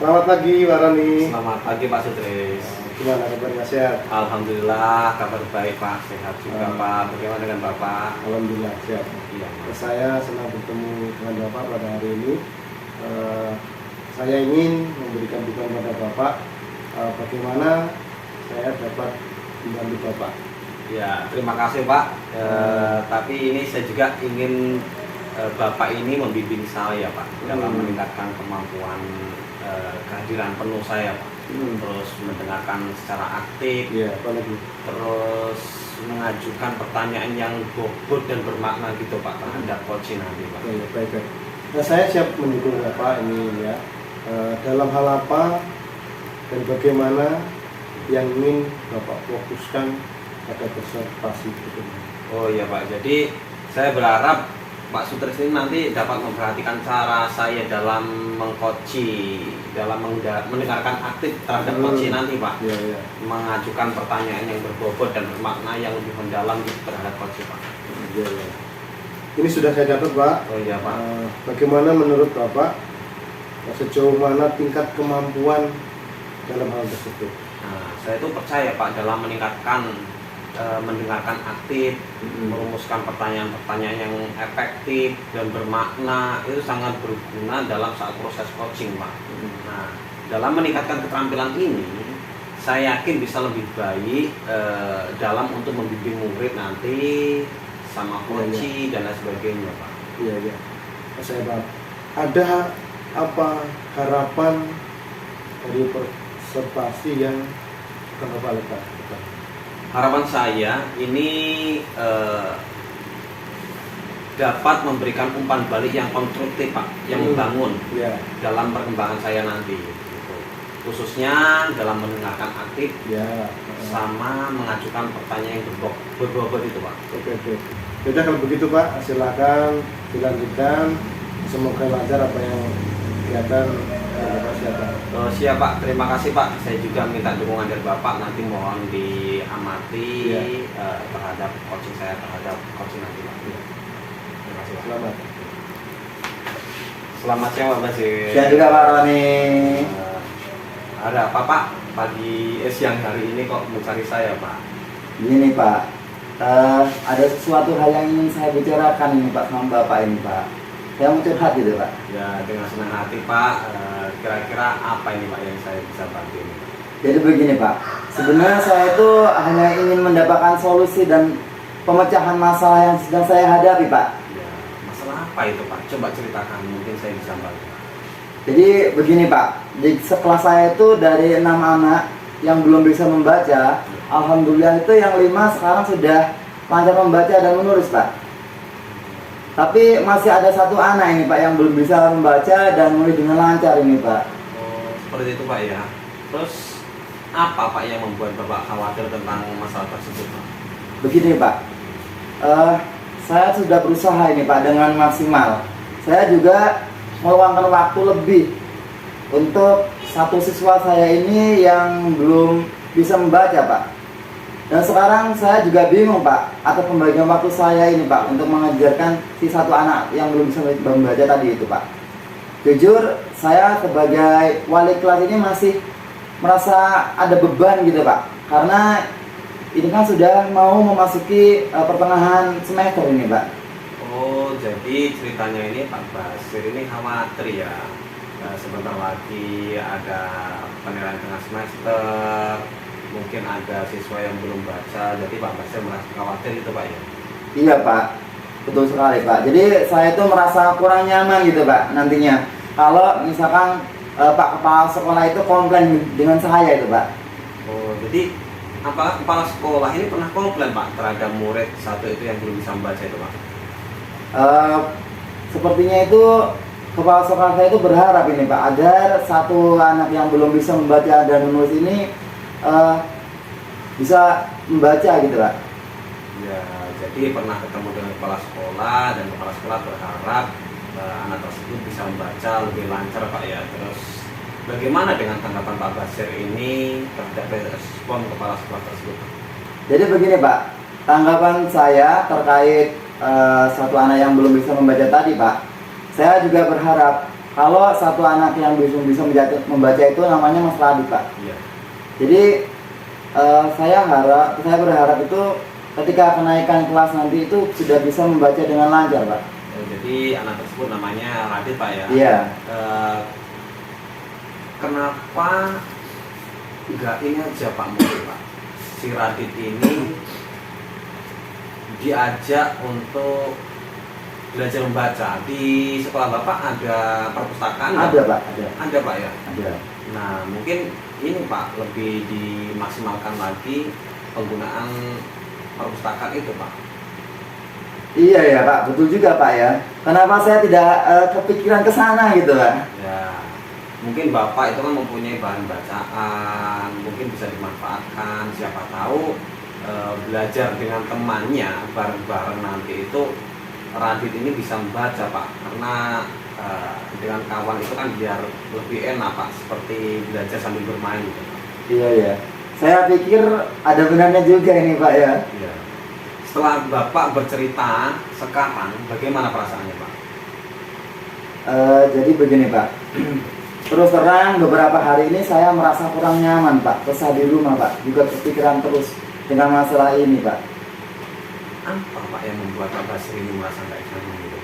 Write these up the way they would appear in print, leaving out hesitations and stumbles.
Selamat pagi, Pak Roni. Selamat pagi Pak Sutris. Gimana kabarnya, sehat? Alhamdulillah kabar baik Pak, sehat juga Pak. Bagaimana dengan Bapak? Alhamdulillah sehat. Iya. Saya senang bertemu dengan Bapak pada hari ini. Saya ingin memberikan dukungan pada Bapak, bagaimana saya dapat membantu Bapak. Ya, terima kasih Pak. Tapi ini saya juga ingin Bapak ini membimbing saya Pak dalam meningkatkan kemampuan kehadiran penuh saya Pak. Terus mendengarkan secara aktif, Iya, apa lagi? terus mengajukan pertanyaan yang bobot dan bermakna gitu Pak terhadap coach nanti Pak. Ya, baik. Nah, saya siap mendukung Bapak ini ya. Dalam hal apa dan bagaimana yang ingin Bapak fokuskan pada konservasi berikutnya. Oh iya Pak, jadi saya berharap Pak Sutris ini nanti dapat memperhatikan cara saya dalam mengcoachi, dalam mendengarkan aktif terhadap coachi nanti Pak. Iya. Mengajukan pertanyaan yang berbobot dan bermakna yang lebih mendalam gitu terhadap coachi Pak. Iya. Ini sudah saya catat Pak. Oh iya Pak. Bagaimana menurut Bapak, sejauh mana tingkat kemampuan dalam hal tersebut? Nah, saya itu percaya Pak dalam meningkatkan mendengarkan aktif, merumuskan pertanyaan-pertanyaan yang efektif dan bermakna itu sangat berguna dalam saat proses coaching Pak. Nah, dalam meningkatkan keterampilan ini, saya yakin bisa lebih baik dalam untuk membimbing murid nanti sama coaching dan lain sebagainya Pak. Iya. Saya paham. Ada apa harapan dari presentasi yang akan Bapak lakukan? Harapan saya ini dapat memberikan umpan balik yang konstruktif Pak, yang membangun dalam perkembangan saya nanti gitu. Khususnya dalam mendengarkan aktif sama mengajukan pertanyaan yang berbobot itu Pak. Oke. Sudah kalau begitu Pak, silakan dilanjutkan. Semoga lancar apa yang kelihatan Bapak siapkan. Siap Pak, terima kasih Pak. Saya juga minta dukungan dari Bapak, nanti mohon diamati terhadap coaching saya, terhadap coaching nanti Pak. Terima kasih Pak. Selamat siang Pak Basir. Siang juga Pak Roni. Ada apa Pak? Siang hari ini kok mencari saya Pak? Gini Pak, ada sesuatu hal yang ingin saya bicarakan ini Pak sama Bapak ini Pak. Saya mau curhat gitu Pak. Ya dengan senang hati Pak. Kira-kira apa ini Pak yang saya bisa bantu ini? Jadi begini Pak, sebenarnya saya itu hanya ingin mendapatkan solusi dan pemecahan masalah yang sedang saya hadapi Pak. Ya, masalah apa itu Pak? Coba ceritakan, mungkin saya bisa bantu. Jadi begini Pak, di sekelas saya itu dari 6 anak yang belum bisa membaca, alhamdulillah itu yang 5 sekarang sudah lancar membaca dan menulis Pak. Tapi masih ada 1 anak ini Pak yang belum bisa membaca dan menulis dengan lancar ini Pak. Oh, seperti itu Pak ya. Terus apa Pak yang membuat Bapak khawatir tentang masalah tersebut Pak? Begini Pak, saya sudah berusaha ini Pak dengan maksimal. Saya juga meluangkan waktu lebih untuk satu siswa saya ini yang belum bisa membaca Pak. Dan sekarang saya juga bingung Pak atas pembagian waktu saya ini Pak untuk mengajarkan si 1 anak yang belum bisa membaca tadi itu Pak. Jujur saya sebagai wali kelas ini masih merasa ada beban gitu Pak, karena ini kan sudah mau memasuki pertengahan semester ini Pak. Oh, jadi ceritanya ini Pak Basir ini khawatir ya. Sebentar lagi ada penilaian tengah semester, mungkin ada siswa yang belum baca, jadi Pak Basir merasa khawatir itu Pak ya? Iya Pak, betul sekali Pak. Jadi saya itu merasa kurang nyaman gitu Pak nantinya kalau misalkan Pak Kepala Sekolah itu komplain dengan saya itu Pak. Oh, jadi apakah kepala sekolah ini pernah komplain Pak terhadap murid satu itu yang belum bisa membaca itu Pak? Sepertinya itu kepala sekolah saya itu berharap ini Pak agar 1 anak yang belum bisa membaca dan menulis ini bisa membaca gitu Pak. Ya, jadi pernah ketemu dengan kepala sekolah dan kepala sekolah berharap anak tersebut bisa membaca lebih lancar Pak ya. Terus bagaimana dengan tanggapan Pak Basir ini terhadap respon kepala sekolah tersebut? Jadi begini Pak, tanggapan saya terkait 1 anak yang belum bisa membaca tadi Pak, saya juga berharap kalau satu anak yang bisa membaca itu namanya Mas Radit, Pak. Iya. Jadi saya berharap itu ketika kenaikan kelas nanti itu sudah bisa membaca dengan lancar, Pak. Jadi anak tersebut namanya Radit, Pak ya. Iya. Kenapa enggak ini aja Pak mungkin Pak? Si Radit ini diajak untuk belajar membaca di sekolah Bapak ada perpustakaan? Ada, Pak. Ada Pak ya. Ada. Nah mungkin ini Pak lebih dimaksimalkan lagi penggunaan perpustakaan itu Pak. Iya ya Pak, betul juga Pak ya. Kenapa saya tidak kepikiran ke sana gitu Pak? Ya, mungkin Bapak itu kan mempunyai bahan bacaan, mungkin bisa dimanfaatkan. Siapa tahu belajar dengan temannya bareng-bareng nanti itu Radit ini bisa membaca Pak. Karena dengan kawan itu kan biar lebih enak Pak, seperti belajar sambil bermain gitu Pak. Iya ya. Saya pikir ada benarnya juga ini Pak ya. Iya. Setelah Bapak bercerita sekarang, bagaimana perasaannya Pak? Jadi begini Pak. Terus terang beberapa hari ini saya merasa kurang nyaman Pak. Kesah di rumah Pak. Juga kepikiran terus dengan masalah ini Pak. Apa Pak yang membuat Pak Basir ini merasa nggak nyaman gitu?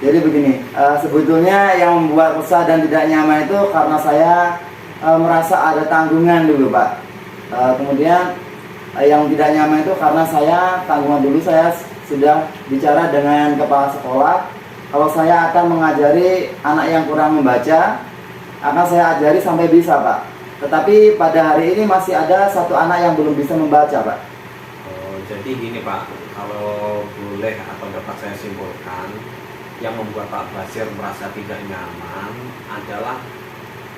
Jadi begini, sebetulnya yang membuat resah dan tidak nyaman itu karena saya merasa ada tanggungan dulu Pak. Kemudian yang tidak nyaman itu karena saya tanggungan dulu saya sudah bicara dengan kepala sekolah kalau saya akan mengajari anak yang kurang membaca akan saya ajari sampai bisa Pak. Tetapi pada hari ini masih ada satu anak yang belum bisa membaca Pak. Oh, jadi gini Pak, kalau boleh atau dapat saya simpulkan, yang membuat Pak Basir merasa tidak nyaman adalah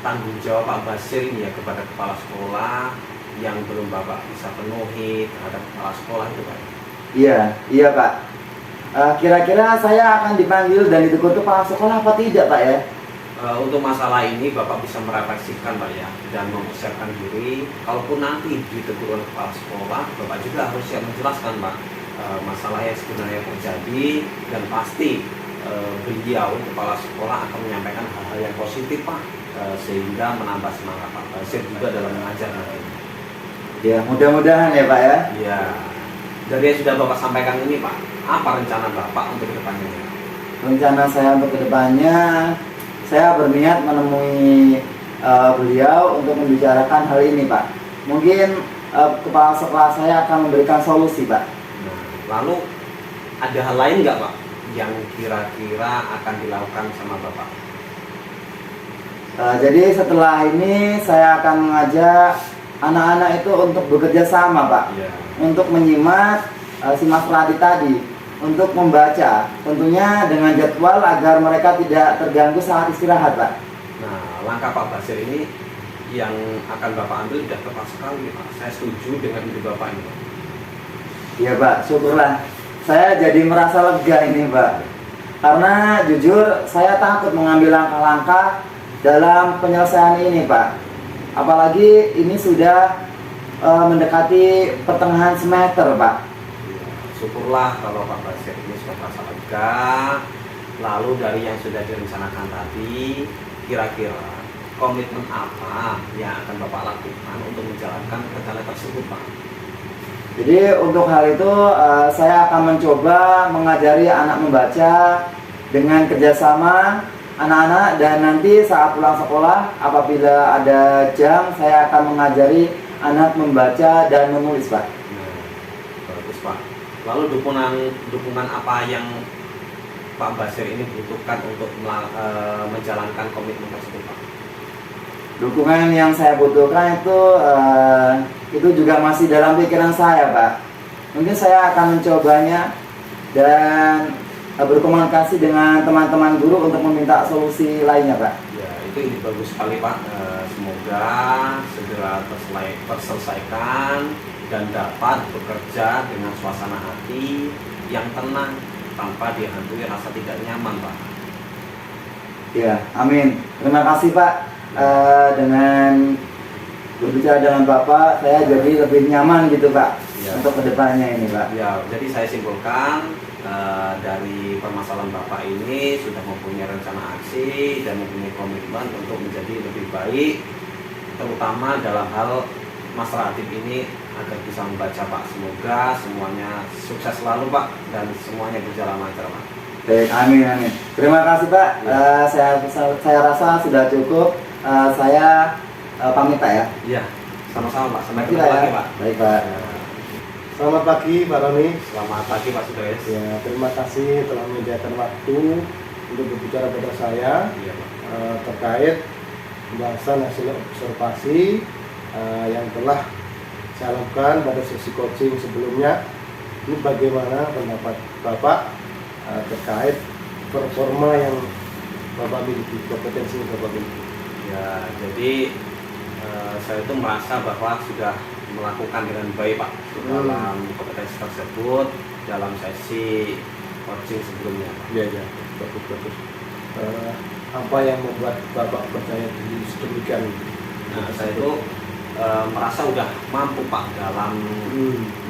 tanggung jawab Pak Basir ini ya kepada kepala sekolah yang belum Bapak bisa penuhi terhadap kepala sekolah itu Pak. Iya Pak. Kira-kira saya akan dipanggil dan ditegur kepala sekolah apa tidak Pak ya? Untuk masalah ini Bapak bisa merefleksikan Pak ya dan mempersiapkan diri. Kalaupun nanti ditegur oleh kepala sekolah, Bapak juga harus siap menjelaskan Pak masalah yang sebenarnya terjadi dan pasti beliau kepala sekolah akan menyampaikan hal-hal yang positif Pak sehingga menambah semangat Pak Basir juga dalam mengajar nanti. Ya mudah-mudahan ya Pak ya. Iya. Dari yang sudah Bapak sampaikan ini Pak, apa rencana Bapak untuk kedepannya? Rencana saya untuk kedepannya, saya berniat menemui beliau untuk membicarakan hal ini Pak. Mungkin kepala sekolah saya akan memberikan solusi Pak. Nah, lalu ada hal lain nggak Pak yang kira-kira akan dilakukan sama Bapak? Jadi setelah ini saya akan mengajak anak-anak itu untuk bekerja sama Pak. Iya. Untuk menyimak si Mas Radit tadi, untuk membaca, tentunya dengan jadwal agar mereka tidak terganggu saat istirahat Pak. Nah, langkah Pak Basir ini yang akan Bapak ambil sudah tepat sekali Pak. Saya setuju dengan ide Bapak ini Pak. Iya Pak, syukurlah. Saya jadi merasa lega ini Pak. Karena jujur saya takut mengambil langkah-langkah dalam penyelesaian ini Pak. Apalagi ini sudah mendekati pertengahan semester Pak. Syukurlah kalau Pak Basir ini sudah merasa lega. Lalu dari yang sudah direncanakan tadi, kira-kira komitmen apa yang akan Bapak lakukan untuk menjalankan rencana tersebut Pak? Jadi untuk hal itu saya akan mencoba mengajari anak membaca dengan kerjasama anak-anak, dan nanti saat pulang sekolah apabila ada jam saya akan mengajari anak membaca dan menulis Pak. Nah, bagus Pak. Lalu dukungan apa yang Pak Basir ini butuhkan untuk menjalankan komitmen tersebut Pak? Dukungan yang saya butuhkan itu juga masih dalam pikiran saya Pak. Mungkin saya akan mencobanya dan berkomunikasi dengan teman-teman guru untuk meminta solusi lainnya Pak. Ya, itu ide bagus sekali Pak. Semoga segera terselesaikan dan dapat bekerja dengan suasana hati yang tenang tanpa dihantui rasa tidak nyaman Pak. Ya, amin. Terima kasih Pak. Dengan berbicara dengan Bapak, saya jadi lebih nyaman gitu Pak. Ya. Untuk kedepannya ini Pak. Ya, jadi saya simpulkan dari permasalahan Bapak ini sudah mempunyai rencana aksi dan mempunyai komitmen untuk menjadi lebih baik, terutama dalam hal Mas Radit ini agar bisa membaca Pak. Semoga semuanya sukses selalu Pak dan semuanya berjalan lancar Pak. Baik, amin amin. Terima kasih Pak. Saya rasa sudah cukup. Saya pamit Pak ya. Iya, sama-sama Pak. Sampai Terima ketemu kasih, lagi ya. Pak. Baik Pak. Selamat pagi Pak Roni. Selamat pagi Pak Sudres. Ya, terima kasih telah menyediakan waktu untuk berbicara pada saya Iya Pak. terkait pembahasan hasil observasi yang telah saya lakukan pada sesi coaching sebelumnya. Ini bagaimana pendapat Bapak terkait performa yang Bapak miliki, kompetensi yang Bapak miliki. Ya, jadi saya itu merasa bahwa sudah melakukan dengan baik Pak dalam kompetensi tersebut dalam sesi coaching sebelumnya Pak. Iya, iya, bagus. Apa yang membuat Bapak percaya diri sedemikian? Nah, saya itu merasa udah mampu Pak dalam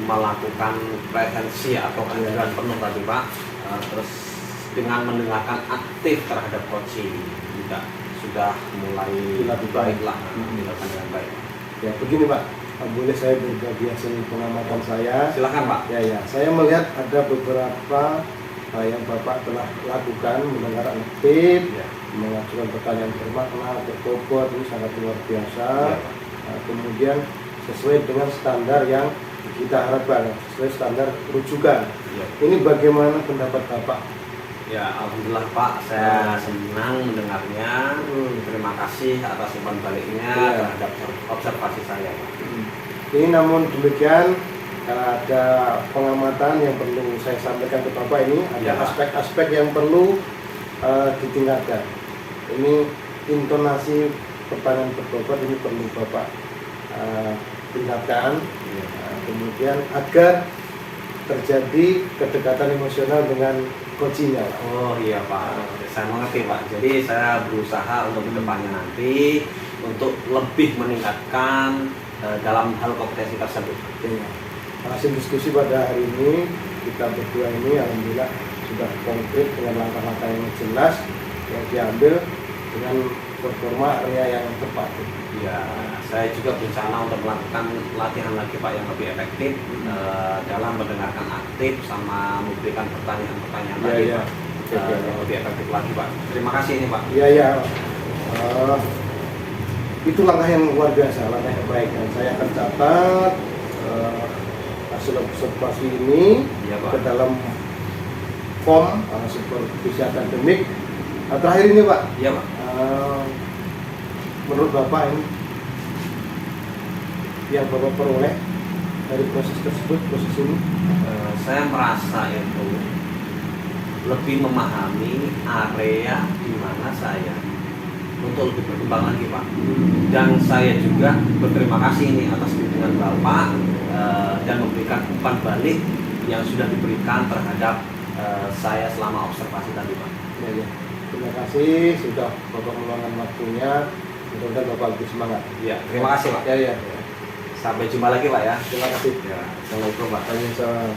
melakukan presensi atau kehadiran penuh tadi Pak. Terus dengan mendengarkan aktif terhadap coaching juga sudah mulai Lebih baik baik. lah, dilakukan dengan baik. Ya, begini Pak, boleh saya berbagi hasil pengamatan saya? Silakan Pak. Ya, saya melihat ada beberapa yang Bapak telah lakukan, mendengar aktif, Ya. mengajukan pertanyaan bermakna, berbobot, ini sangat luar biasa. Ya, Pak. Kemudian sesuai dengan standar yang kita harapkan, sesuai standar rujukan. Ya. Ini bagaimana pendapat Bapak? Ya, alhamdulillah Pak, saya senang mendengarnya. Terima kasih atas umpan baliknya Ya. terhadap observasi saya Pak. Ini namun demikian, ada pengamatan yang perlu saya sampaikan ke Bapak ini, ada Ya, Pak. aspek-aspek yang perlu ditingkatkan. Ini intonasi pertanyaan berbobot ini perlu Bapak tingkatkan. Ya. Kemudian agar terjadi kedekatan emosional dengan coachingnya. Oh iya Pak, saya mengerti Pak. Jadi saya berusaha untuk kedepannya nanti untuk lebih meningkatkan dalam hal kompetensi tersebut. Oke. Hasil diskusi pada hari ini kita berdua ini alhamdulillah sudah konkret dengan langkah-langkah yang jelas yang diambil dengan performa area yang tepat. Ya, saya juga berencana untuk melakukan latihan lagi Pak yang lebih efektif dalam mendengarkan aktif sama memberikan pertanyaan-pertanyaan Ya, lagi ya. Pak. Yang lebih efektif lagi Pak. Terima kasih ini Pak. Iya, ya. Itu langkah yang luar biasa, langkah yang baik. Dan saya akan catat hasil observasi ini Iya Pak. ke dalam form supervisi akademik. Terakhir ini Pak, Iya Pak. menurut Bapak ini yang Bapak peroleh dari proses tersebut, proses ini? Saya merasa itu lebih memahami area di mana saya untuk lebih berkembang lagi Pak. Dan saya juga berterima kasih ini atas bimbingan Bapak dan memberikan umpan balik yang sudah diberikan terhadap saya selama observasi tadi Pak. Ya, ya. Terima kasih sudah Bapak meluangkan waktunya. Mudah-mudahan Bapak lebih semangat. Ya, terima kasih Pak. Ya, ya. Sampai jumpa lagi Pak ya. Terima kasih. Ya, assalamualaikum Pak. Waalaikumsalam.